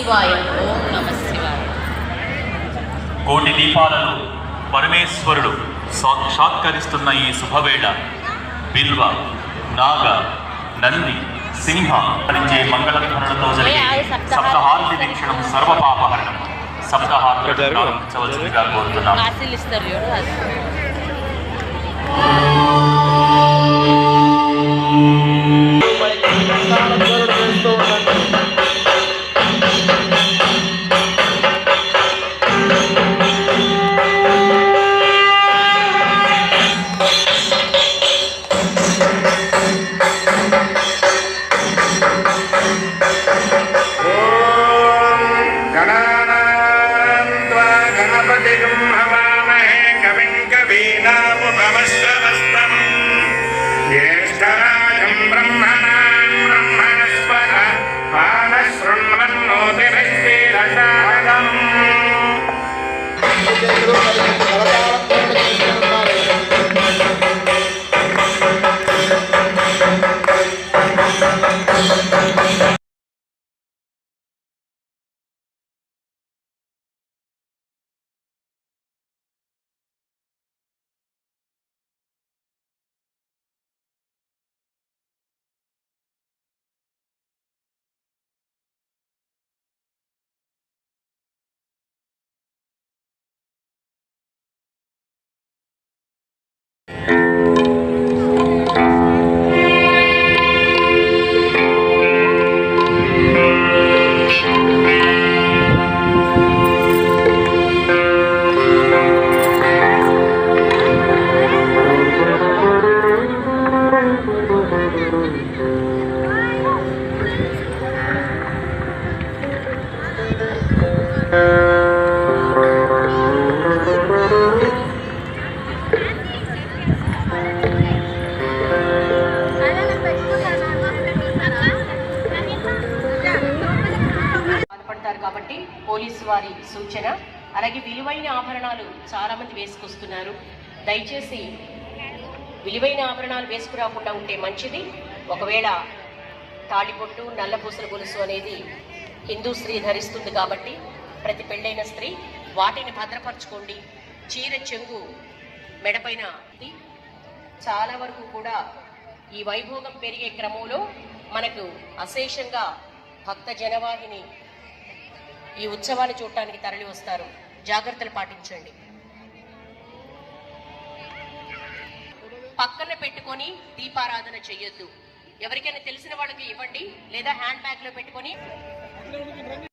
శివాయ. ఓం నమః శివాయ. కోటి దీపాలను పరమేశ్వరుడు సాక్షాత్కరిస్తున్న ఈ శుభవేళ బిల్వ, నాగ, నంది, సింహ పరిచే మంగళధ్వనులతో జరిగే సప్తహారతి వీక్షణం సర్వపాపహరణం. సప్తహారతి ప్రారంభించవలసిందిగా కోరుతున్నాం. కాబట్టి పోలీసు వారి సూచన. అలాగే విలువైన ఆభరణాలు చాలా మంది వేసుకొస్తున్నారు. దయచేసి విలువైన ఆభరణాలు వేసుకురాకుండా ఉంటే మంచిది. ఒకవేళ తాళిబొట్టు, నల్లపూసల గొలుసు అనేది హిందూ స్త్రీ ధరిస్తుంది కాబట్టి ప్రతి పెళ్ళైన స్త్రీ వాటిని భద్రపరచుకోండి. చీర చెంగు మెడపైన చాలా వరకు కూడా ఈ వైభోగం పెరిగే క్రమంలో మనకు అశేషంగా భక్త జనవాహిని ఈ ఉత్సవాన్ని చూడటానికి తరలి వస్తారు. జాగ్రత్తలు పాటించండి. పక్కన పెట్టుకొని దీపారాధన చెయ్యొద్దు. ఎవరికైనా తెలిసిన వాళ్ళకి ఇవ్వండి, లేదా హ్యాండ్ బ్యాగ్ లో పెట్టుకొని